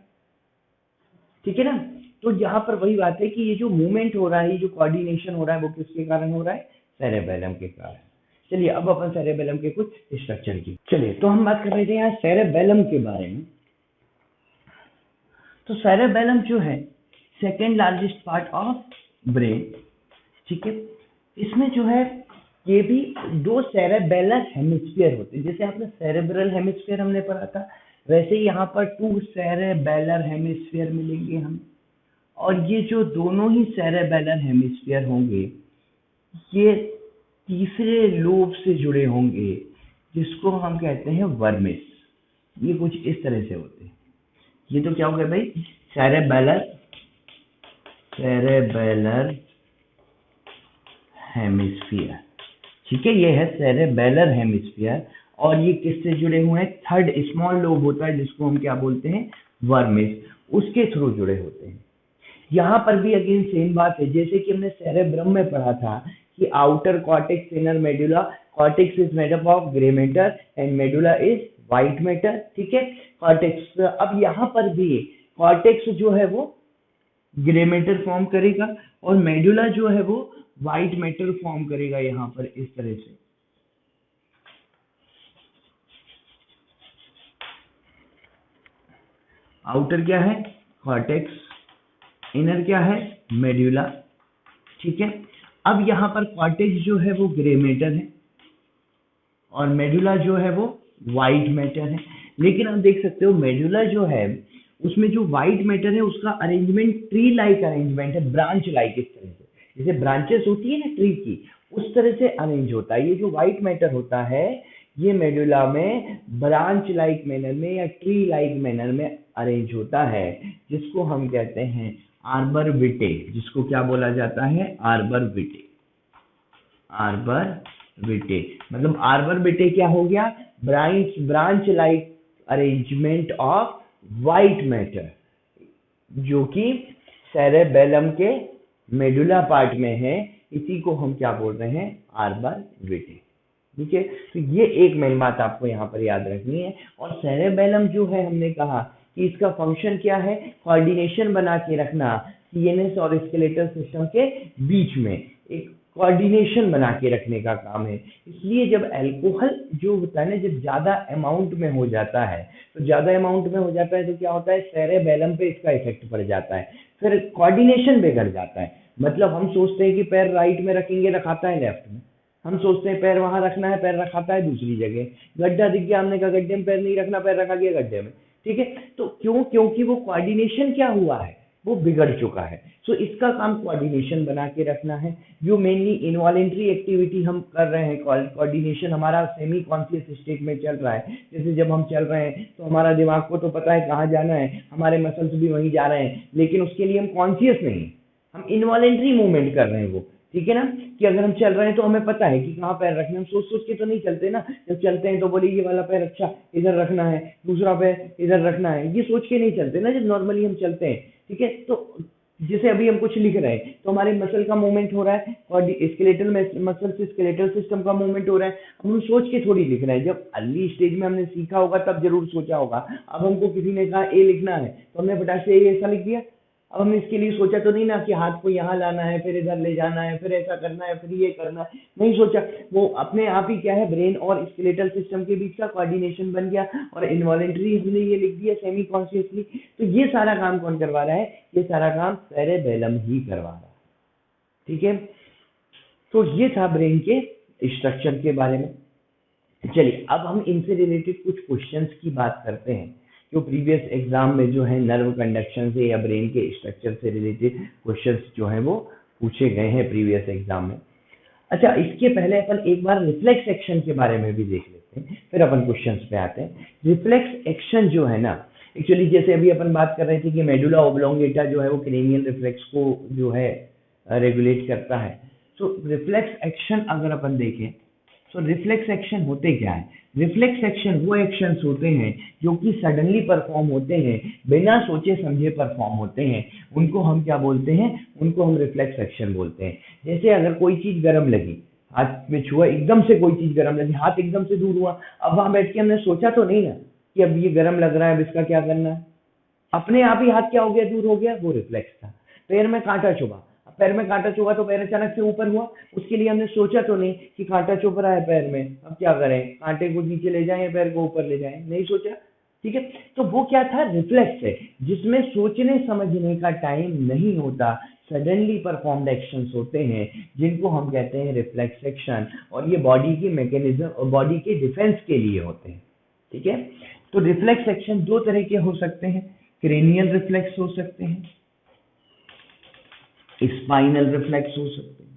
Speaker 1: ठीक है ना, तो यहाँ पर वही बात है कि ये जो मूवमेंट हो रहा है, ये जो कोऑर्डिनेशन हो रहा है, वो किसके कारण हो रहा है? सेरेबेलम के कारण। चलिए अब अपन सेरेबेलम के कुछ स्ट्रक्चर की, चलिए तो हम बात कर रहे थे यहाँ सेरेबेलम के बारे में। तो सेरेबेलम जो है second largest part of brain. ठीक है, इसमें जो है ये भी दो सेरेबेलर हेमिस्फीयर होते हैं। जैसे आपने सेरेब्रल हेमिस्फीयर हमने पढ़ा था, वैसे ही यहाँ पर 2 सेरेबेलर हेमिस्फीयर मिलेंगे हम। और ये जो दोनों ही सेरेबेलर हेमिस्फीयर होंगे ये तीसरे लोब से जुड़े होंगे, जिसको हम कहते हैं वर्मिस। ये कुछ इस तरह से होते हैं। ये तो क्या हो गया भाई? Cerebellar hemisphere. ठीक है, ये है सेरेबेलर हेमिस्फीयर। और ये किससे जुड़े हुए हैं? थर्ड स्मॉल लोब होता है जिसको हम क्या बोलते हैं? वर्मिस, उसके थ्रू जुड़े होते हैं। यहाँ पर भी अगेन सेम बात है, जैसे कि हमने सेरेब्रम में पढ़ा था कि outer cortex, inner medulla. Cortex is made up of grey matter and medulla is white matter. ठीक है, कॉर्टेक्स। अब यहाँ पर भी कॉर्टेक्स जो है वो ग्रे मैटर फॉर्म करेगा और मेडुला जो है वो व्हाइट मैटर फॉर्म करेगा यहाँ पर इस तरह से। आउटर क्या है? कॉर्टेक्स, इनर क्या है? मेडुला। ठीक है, अब यहाँ पर कॉर्टेक्स जो है वो ग्रे मैटर है और मेडुला जो है वो व्हाइट मैटर है। लेकिन आप देख सकते हो मेडुला जो है उसमें जो व्हाइट मैटर है उसका अरेंजमेंट ट्री लाइक अरेंजमेंट है, ब्रांच लाइक। इस तरह से जैसे ब्रांचेस होती है ना ट्री की, उस तरह से अरेंज होता है। ये जो व्हाइट मैटर होता है ये मेडुला में ब्रांच लाइक मैनर में या ट्री लाइक मैनर में अरेंज होता है, जिसको हम कहते हैं आर्बर विटे। जिसको क्या बोला जाता है? आर्बर विटे। आर्बर विटे मतलब आर्बर विटे क्या हो गया? Branch like arrangement of white matter, जो कि सेरेबेलम के मेडुला पार्ट में है। इसी को हम क्या बोल रहे हैं? आर्बर विटे। ठीक है, तो ये एक मेन बात आपको यहाँ पर याद रखनी है। और सेरेबेलम जो है हमने कहा कि इसका फंक्शन क्या है? कोऑर्डिनेशन बना के रखना सीएनएस और स्केलेटल सिस्टम के बीच में, एक कोऑर्डिनेशन बना के रखने का काम है। इसलिए जब अल्कोहल जो होता है ना, जब ज्यादा अमाउंट में हो जाता है, तो ज्यादा अमाउंट में हो जाता है तो क्या होता है? सेरेबेलम पे इसका इफेक्ट पड़ जाता है, फिर कोऑर्डिनेशन बिगड़ जाता है। मतलब हम सोचते हैं कि पैर राइट में रखेंगे, रखाता है लेफ्ट में। हम सोचते हैं पैर वहां रखना है, पैर रखाता है दूसरी जगह। गड्ढा दिख गया, हमने कहा गड्ढे में पैर नहीं रखना, पैर रखा गया गड्ढे में। ठीक है, तो क्यों? क्योंकि वो कोऑर्डिनेशन क्या हुआ है? वो बिगड़ चुका है। सो इसका काम कोऑर्डिनेशन बना के रखना है। जो मेनली इनवॉलेंट्री एक्टिविटी हम कर रहे हैं, कोऑर्डिनेशन हमारा सेमी कॉन्शियस स्टेट में चल रहा है। जैसे जब हम चल रहे हैं तो हमारा दिमाग को तो पता है कहाँ जाना है, हमारे मसल्स भी वहीं जा रहे हैं, लेकिन उसके लिए हम कॉन्शियस नहीं। हम इनवॉलेंट्री मूवमेंट कर रहे हैं वो, ठीक है ना, कि अगर हम चल रहे हैं तो हमें पता है कि कहाँ पैर रखना है, हम सोच सोच के तो नहीं चलते ना। जब चलते हैं तो बोले ये वाला पैर अच्छा इधर रखना है, दूसरा पैर इधर रखना है, ये सोच के नहीं चलते ना जब नॉर्मली हम चलते हैं, ठीक है। तो जैसे अभी हम कुछ लिख रहे हैं तो हमारे मसल का मूवमेंट हो रहा है और स्केलेटल मसल से स्केलेटल सिस्टम का मूवमेंट हो रहा है, हम सोच के थोड़ी लिख रहे हैं। जब अर्ली स्टेज में हमने सीखा होगा तब जरूर सोचा होगा। अब हमको किसी ने कहा ए लिखना है तो हमने फटाक से ए ऐसा लिख दिया। अब हमने इसके लिए सोचा तो नहीं ना कि हाथ को यहाँ लाना है, फिर इधर ले जाना है, फिर ऐसा करना है, फिर ये करना है, नहीं सोचा। वो अपने आप ही क्या है, ब्रेन और स्केलेटल सिस्टम के बीच का कोऑर्डिनेशन बन गया और इनवॉलेंटरी हमने ये लिख दिया सेमी कॉन्शियसली। तो ये सारा काम कौन करवा रहा है, ये सारा काम सेरेबेलम ही करवा रहा है, ठीक है। तो ये था ब्रेन के स्ट्रक्चर के बारे में। चलिए अब हम इनसे रिलेटेड कुछ क्वेश्चंस की बात करते हैं जो प्रीवियस एग्जाम में जो है नर्व कंडक्शन से या ब्रेन के स्ट्रक्चर से रिलेटेड क्वेश्चंस जो हैं वो पूछे गए हैं प्रीवियस एग्जाम में। अच्छा, इसके पहले अपन एक बार रिफ्लेक्स एक्शन के बारे में भी देख लेते हैं, फिर अपन क्वेश्चंस पे आते हैं। रिफ्लेक्स एक्शन जो है ना, एक्चुअली जैसे अभी अपन बात कर रहे थे कि मेडुला ओब्लोंगेटा जो है वो क्रेनियल रिफ्लेक्स को जो है रेगुलेट करता है। तो रिफ्लेक्स एक्शन अगर अपन देखें तो रिफ्लेक्स एक्शन होते क्या है, रिफ्लेक्स एक्शन वो एक्शंस होते हैं जो कि सडनली परफॉर्म होते हैं, बिना सोचे समझे परफॉर्म होते हैं, उनको हम क्या बोलते हैं, उनको हम रिफ्लेक्स एक्शन बोलते हैं। जैसे अगर कोई चीज गर्म लगी, हाथ में छुआ, एकदम से कोई चीज गर्म लगी, हाथ एकदम से दूर हुआ, अब वहां बैठ के हमने सोचा तो नहीं ना कि अब ये गर्म लग रहा है, अब इसका क्या करना है, अपने आप ही हाथ क्या हो गया, दूर हो गया, वो रिफ्लेक्स था। पैर में कांटा चुभा, पैर में कांटा चुभा तो पैर अचानक से ऊपर हुआ, उसके लिए हमने सोचा तो नहीं कि कांटा चुभ रहा है पैर में, अब क्या करें, कांटे को नीचे ले जाएं या पैर को ऊपर ले जाएं, नहीं सोचा, ठीक है। तो वो क्या था, रिफ्लेक्स है, जिसमें सोचने समझने का टाइम नहीं होता, सडनली परफॉर्म्ड एक्शंस होते हैं जिनको हम कहते हैं रिफ्लेक्स एक्शन, और ये बॉडी की मैकेनिज्म और बॉडी के डिफेंस के लिए होते हैं, ठीक है। तो रिफ्लेक्स एक्शन दो तरह के हो सकते हैं, क्रेनियल रिफ्लेक्स हो सकते हैं, स्पाइनल रिफ्लेक्स हो सकते हैं।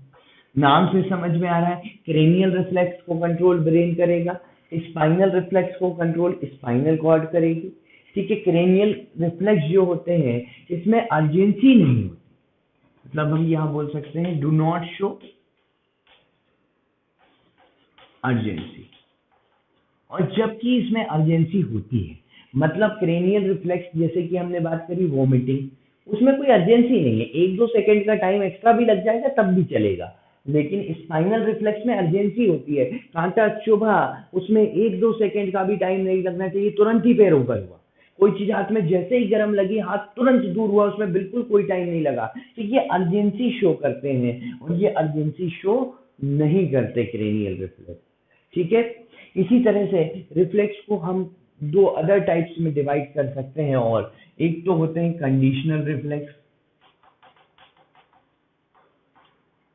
Speaker 1: नाम से समझ में आ रहा है, क्रेनियल रिफ्लेक्स को कंट्रोल ब्रेन करेगा, स्पाइनल रिफ्लेक्स को कंट्रोल स्पाइनल कॉर्ड करेगी, ठीक है। क्रेनियल रिफ्लेक्स जो होते हैं इसमें अर्जेंसी नहीं होती, मतलब हम यहां बोल सकते हैं डू नॉट शो अर्जेंसी, और जबकि इसमें अर्जेंसी होती है, मतलब क्रेनियल रिफ्लेक्स जैसे कि हमने बात करी वोमिटिंग, उसमें कोई अर्जेंसी नहीं है, 1-2 सेकंड का टाइम एक्स्ट्रा भी लग जाएगा तब भी चलेगा। लेकिन स्पाइनल रिफ्लेक्स में अर्जेंसी होती है, कांटा चुभा, उसमें 1-2 सेकंड का भी टाइम नहीं लगना चाहिए, तुरंत ही पैर ऊपर हुआ, कोई चीज हाथ में जैसे ही गर्म लगी हाथ तुरंत दूर हुआ, उसमें बिल्कुल कोई टाइम नहीं लगा। तो ये अर्जेंसी शो करते हैं और ये अर्जेंसी शो नहीं करते क्रेनियल रिफ्लेक्स, ठीक है। इसी तरह से रिफ्लेक्स को हम दो अदर टाइप्स में डिवाइड कर सकते हैं, और एक तो होते हैं कंडीशनल रिफ्लेक्स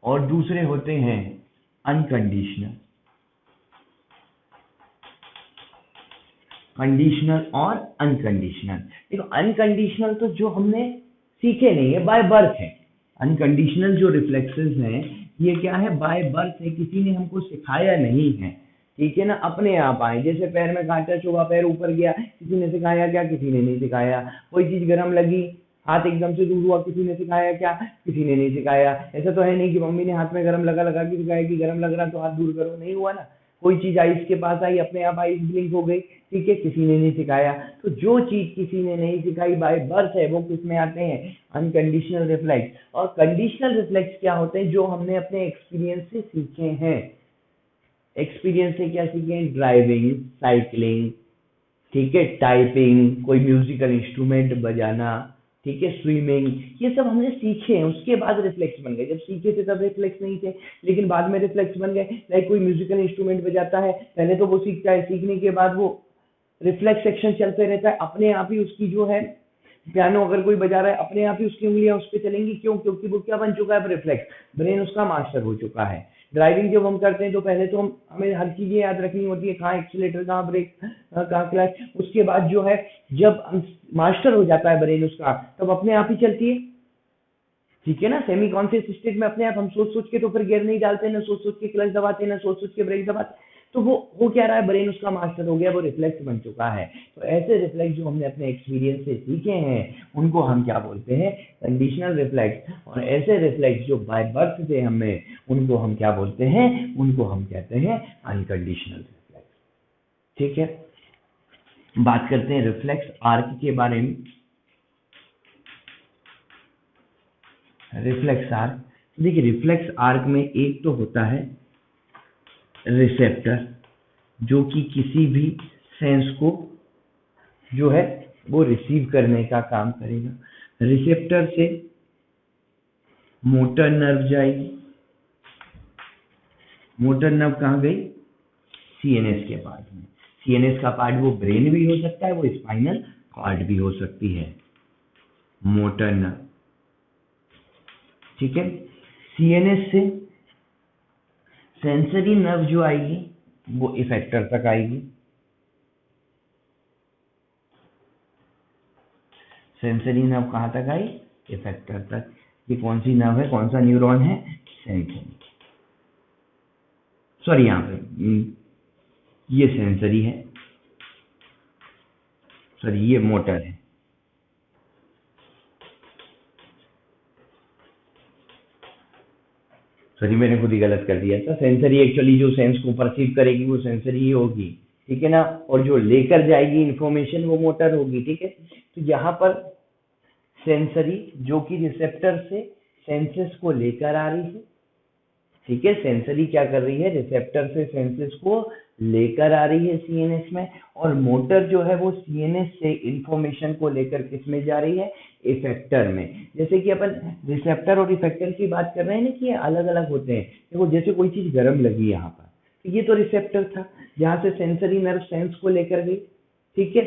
Speaker 1: और दूसरे होते हैं अनकंडीशनल, कंडीशनल और अनकंडीशनल। देखो अनकंडीशनल तो जो हमने सीखे नहीं है, बाय बर्थ है। अनकंडीशनल जो रिफ्लेक्सेस हैं ये क्या है, बाय बर्थ है, किसी ने हमको सिखाया नहीं है, ठीक है ना, अपने आप आए। जैसे पैर में कांटा चुभा, पैर ऊपर गया, किसी ने सिखाया क्या, किसी ने नहीं सिखाया। कोई चीज गर्म लगी, हाथ एकदम से दूर हुआ, किसी ने सिखाया क्या, किसी ने नहीं सिखाया। ऐसा तो है नहीं कि मम्मी ने हाथ में गर्म लगा के सिखाया कि गर्म लग रहा तो हाथ दूर करो, नहीं हुआ ना। कोई चीज आइस के पास आई, अपने आप आइस ब्लिंक हो गई, ठीक है, किसी ने नहीं सिखाया। तो जो चीज किसी ने नहीं सिखाई बाय बर्थ है वो किस में आते हैं, अनकंडीशनल रिफ्लेक्स। और कंडीशनल रिफ्लेक्स क्या होते हैं, जो हमने अपने एक्सपीरियंस से सीखे हैं। एक्सपीरियंस से क्या सीखे, ड्राइविंग, साइकिलिंग, ठीक है, टाइपिंग, कोई म्यूजिकल इंस्ट्रूमेंट बजाना, ठीक है, स्विमिंग, ये सब हमने सीखे हैं, उसके बाद रिफ्लेक्स बन गए। जब सीखे थे तब रिफ्लेक्स नहीं थे, लेकिन बाद में रिफ्लेक्स बन गए। लाइक कोई म्यूजिकल इंस्ट्रूमेंट बजाता है, पहले तो वो सीखता है, सीखने के बाद वो रिफ्लेक्स एक्शन चलते रहता है, अपने आप ही उसकी जो है, पियानो अगर कोई बजा रहा है अपने आप ही उसकी उंगलियां उस पर चलेंगी, क्यों, क्योंकि वो क्या बन चुका है, रिफ्लेक्स, ब्रेन उसका मास्टर हो चुका है। ड्राइविंग जब हम करते हैं तो पहले तो हमें हर चीजें याद रखनी होती है, कहाँ एक्सीलेटर, कहाँ ब्रेक, कहाँ क्लच। उसके बाद जो है जब मास्टर हो जाता है ब्रेन उसका, तब अपने आप ही चलती है, ठीक है ना। सेमी कॉन्शियस स्टेट में अपने आप हम सोच सोच के तो फिर गियर नहीं डालते, ना सोच सोच के क्लच दबाते, ना सोच सोच के ब्रेक दबाते, तो वो हो क्या रहा है, ब्रेन उसका मास्टर हो गया, वो रिफ्लेक्स बन चुका है। तो ऐसे रिफ्लेक्स जो हमने अपने एक्सपीरियंस से सीखे हैं उनको हम क्या बोलते हैं, कंडीशनल रिफ्लेक्स। और ऐसे रिफ्लेक्स जो बाय बर्थ थे हमें, उनको हम क्या बोलते हैं, उनको हम कहते हैं अनकंडीशनल रिफ्लेक्स। ठीक है, बात करते हैं रिफ्लेक्स आर्क के बारे में। रिफ्लेक्स आर्क, देखिए रिफ्लेक्स आर्क में एक तो होता है रिसेप्टर, जो कि किसी भी सेंस को जो है वो रिसीव करने का काम करेगा। रिसेप्टर से मोटर नर्व जाएगी, मोटर नर्व कहाँ गई, सीएनएस के पार्ट में। सीएनएस का पार्ट वो ब्रेन भी हो सकता है, वो स्पाइनल कॉर्ड भी हो सकती है, मोटर नर्व। ठीक है, सीएनएस से सेंसरी नर्व जो आएगी वो इफेक्टर तक आएगी, सेंसरी नर्व कहाँ तक आई, इफेक्टर तक। ये कौन सी नर्व है, कौन सा न्यूरॉन है, सेंसरी, सॉरी यहाँ पे ये सेंसरी है, सॉरी ये मोटर है। सॉरी मैंने खुद ही गलत कर दिया था, सेंसरी एक्चुअली जो सेंस को परसीव करेगी वो सेंसरी ही होगी, ठीक है ना, और जो लेकर जाएगी इंफॉर्मेशन वो मोटर होगी। ठीक है, तो यहाँ पर सेंसरी जो कि रिसेप्टर से सेंसेस को लेकर आ रही है, ठीक है, सेंसरी क्या कर रही है, रिसेप्टर से सेंसेस को लेकर आ रही है सीएनएस में, और मोटर जो है वो सीएनएस से इंफॉर्मेशन को लेकर किस में जा रही है, इफेक्टर में। जैसे कि अपन रिसेप्टर और इफेक्टर की बात कर रहे हैं ना कि ये अलग अलग होते हैं। देखो जैसे कोई चीज गर्म लगी यहाँ पर, तो ये तो रिसेप्टर था जहाँ से सेंसरी नर्व सेंस को लेकर गई। ठीक है,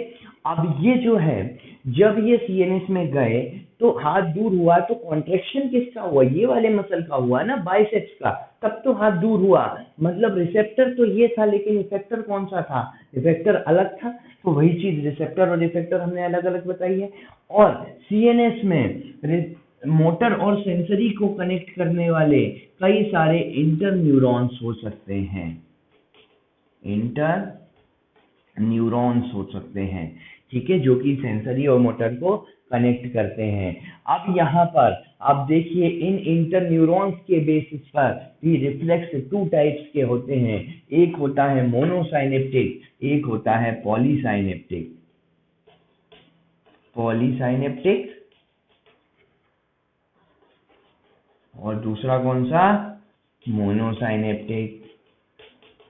Speaker 1: अब ये जो है जब ये सीएनएस में गए तो हाथ दूर हुआ, तो कॉन्ट्रेक्शन किसका हुआ, ये वाले मसल का हुआ ना, बाइसेप्स का, तब तो हाथ दूर हुआ। मतलब रिसेप्टर तो ये था लेकिन इफेक्टर कौन सा था, इफेक्टर अलग था। तो वही चीज रिसेप्टर और इफेक्टर हमने अलग अलग बताई है। और सीएनएस में मोटर और सेंसरी को कनेक्ट करने वाले कई सारे इंटर न्यूरॉन्स हो सकते हैं, इंटर न्यूरॉन्स हो सकते हैं, ठीक है, जो कि सेंसरी और मोटर को कनेक्ट करते हैं। अब यहाँ पर आप देखिए इन इंटर न्यूरॉन्स के बेसिस पर भी रिफ्लेक्स टू टाइप्स के होते हैं, एक होता है मोनोसाइनेप्टिक, एक होता है पॉलीसाइनेप्टिक। पॉलीसाइनेप्टिक और दूसरा कौन सा, मोनोसाइनेप्टिक।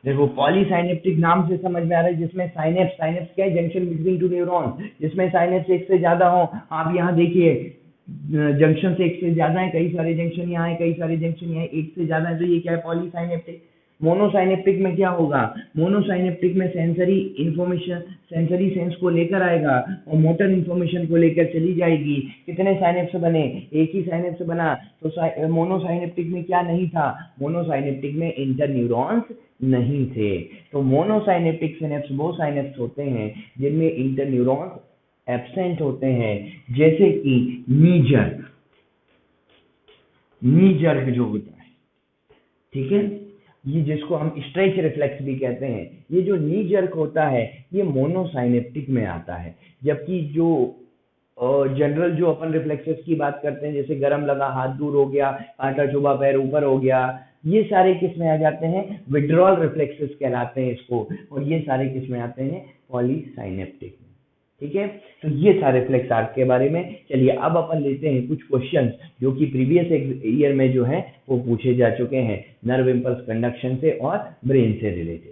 Speaker 1: देखो पॉलीसाइनेप्टिक नाम से समझ में आ रहा है, जिसमें साइनेप्स, साइनेप्स क्या है, जंक्शन बिटवीन टू न्यूरॉन्स, जिसमें साइनेप्स एक से ज्यादा हो। आप यहाँ देखिए जंक्शन से एक से ज्यादा है, कई सारे जंक्शन यहाँ है, कई सारे जंक्शन यहाँ एक से ज्यादा है, तो ये क्या है, पॉलीसाइनेप्टिक। मोनोसाइनेप्टिक में क्या होगा, मोनोसाइनेप्टिक में सेंसरी इंफॉर्मेशन, सेंसरी सेंस को लेकर आएगा और मोटर इंफॉर्मेशन को लेकर चली जाएगी। कितने साइनेप्स बने, एक ही साइनेप्स बना। तो मोनोसाइनेप्टिक में क्या नहीं था, मोनोसाइनेप्टिक में इंटर न्यूरॉन्स नहीं थे। तो मोनोसाइनेप्टिक सिनेप्स वो साइनेप्स होते हैं जिनमें इंटर न्यूरॉन्स एब्सेंट होते हैं, जैसे कि नी जर्क, नी जर्क जो होता है, ठीक है, ये जिसको हम स्ट्रेच रिफ्लेक्स भी कहते हैं, ये जो नी जर्क होता है ये मोनोसाइनेप्टिक में आता है। जबकि जो जनरल जो अपन रिफ्लेक्सेस की बात करते हैं, जैसे गरम लगा हाथ दूर हो गया, कांटा चुभा पैर ऊपर हो गया, ये सारे किस में आ जाते हैं, विड्रॉल रिफ्लेक्सेस कहलाते हैं इसको, और ये सारे किस में आते हैं, पॉलीसाइनेप्टिक में। ठीक है, तो ये सारे रिफ्लेक्स आर्क के बारे में। चलिए अब अपन लेते हैं कुछ क्वेश्चंस जो कि प्रीवियस ईयर में जो है वो पूछे जा चुके हैं, नर्व इम्पल्स कंडक्शन से और ब्रेन से रिलेटेड।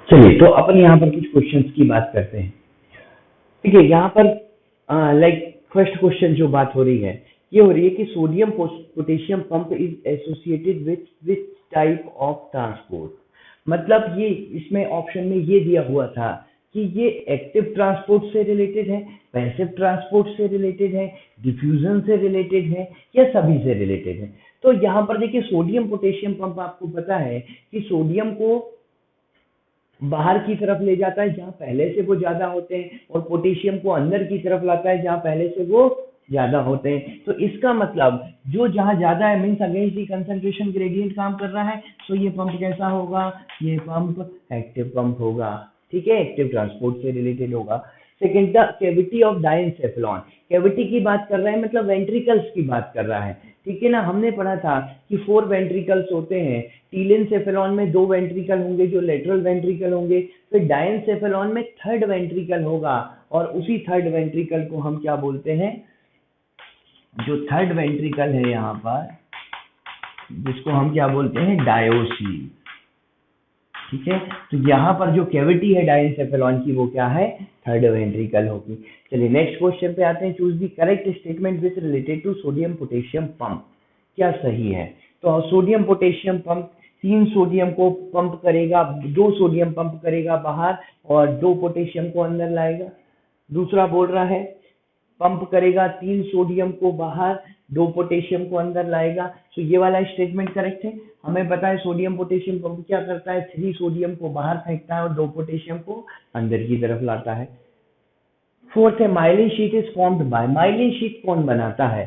Speaker 1: चलिए, तो अपन यहाँ पर कुछ क्वेश्चंस की बात करते हैं। ठीक है, यहाँ पर लाइक फर्स्ट क्वेश्चन जो बात हो रही है, ये हो रही है कि sodium potassium pump is associated with which type of transport. मतलब ये इसमें ऑप्शन में ये दिया हुआ था कि ये एक्टिव ट्रांसपोर्ट से रिलेटेड है, पैसिव ट्रांसपोर्ट से रिलेटेड है, डिफ्यूजन से रिलेटेड है, या सभी से रिलेटेड है। तो यहाँ पर देखिए, सोडियम पोटेशियम पंप आपको पता है कि सोडियम को बाहर की तरफ ले जाता है जहां पहले से वो ज्यादा होते हैं, और पोटेशियम को अंदर की तरफ लाता है जहां पहले से वो ज्यादा होते हैं। तो इसका मतलब जो जहां ज्यादा है means against the concentration gradient काम कर रहा है। तो ये पंप कैसा होगा? ये पंप एक्टिव पंप होगा। ठीक है, एक्टिव ट्रांसपोर्ट से रिलेटेड होगा। Second, the cavity of diencephalon. Cavity की बात कर रहा है, मतलब वेंट्रिकल्स की बात कर रहा है। ठीक है ना, हमने पढ़ा था कि 4 वेंट्रिकल्स होते हैं। टीलेनसेफेलॉन में 2 वेंट्रिकल होंगे जो लेटरल वेंट्रिकल होंगे, फिर डायनसेफेलॉन में 3rd वेंट्रिकल होगा, और उसी 3rd वेंट्रिकल को हम क्या बोलते हैं? जो 3rd वेंट्रिकल है यहाँ पर, जिसको हम क्या बोलते हैं? डायोसी। ठीक है, तो यहाँ पर जो कैविटी है डायनसेफेलॉन की, वो क्या है? 3rd वेंट्रिकल होगी। चलिए नेक्स्ट क्वेश्चन पे आते हैं। Choose the correct statement which related to sodium potassium pump. क्या सही है? तो सोडियम पोटेशियम पंप 3 सोडियम को पंप करेगा, 2 सोडियम पंप करेगा बाहर और 2 पोटेशियम को अंदर लाएगा। दूसरा बोल रहा है पंप करेगा 3 सोडियम को बाहर, 2 पोटेशियम को अंदर लाएगा। तो ये वाला स्टेटमेंट करेक्ट है। हमें पता है सोडियम पोटेशियम पंप क्या करता है? 3 सोडियम को बाहर फेंकता है और 2 पोटेशियम को अंदर की तरफ लाता है। फोर्थ है myelin sheath is formed by. Myelin sheath कौन बनाता है?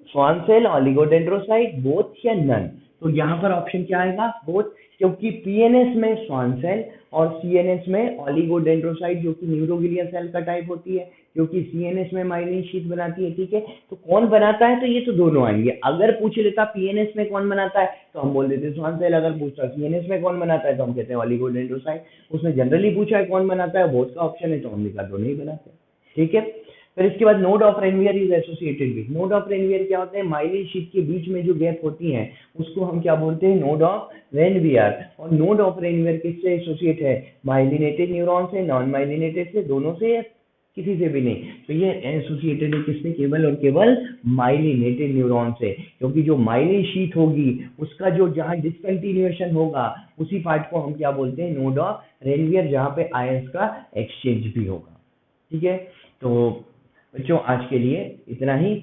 Speaker 1: स्वान सेल, ऑलिगोडेंड्रोसाइट, बोथ या नन? तो यहाँ पर ऑप्शन क्या आएगा? बोथ, क्योंकि पीएनएस में स्वान सेल और सीएनएस में ऑलिगोडेंड्रोसाइट जो कि न्यूरोगिलिया सेल का टाइप होती है, क्योंकि सीएनएस में माइलिन शीट बनाती है। ठीक है, तो कौन बनाता है? तो ये तो दोनों आएंगे। अगर पूछ लेता पीएनएस में कौन बनाता है तो हम बोल देते स्वान सेल, अगर पूछता सीएनएस में कौन बनाता है तो हम कहते हैं ऑलिगोडेंड्रोसाइट। उसने जनरली पूछा है कौन बनाता है, बोथ का ऑप्शन है, तो हमने कहा दोनों ही बनाते हैं। ठीक है, फिर इसके बाद node of Ranvier is associated with. Node of Ranvier क्या होते हैं? माइलिन शीट के बीच में जो गैप होती है उसको हम क्या बोलते हैं? Node of Ranvier. और नोड ऑफ रेनवियर किससे एसोसिएट है? माइलिनेटेड न्यूरॉन से, नॉन माइलिनेटेड से, दोनों से, किसी से भी नहीं। तो ये एसोसिएटेड है किससे? केवल और केवल माइलिनेटेड न्यूरॉन से, क्योंकि जो माइलिन शीट होगी उसका जो जहां डिसकंटिन्यूएशन होगा उसी पार्ट को हम क्या बोलते हैं? नोड ऑफ रेनवियर, जहां पे आयंस का एक्सचेंज भी होगा। ठीक है, तो बच्चों आज के लिए इतना ही।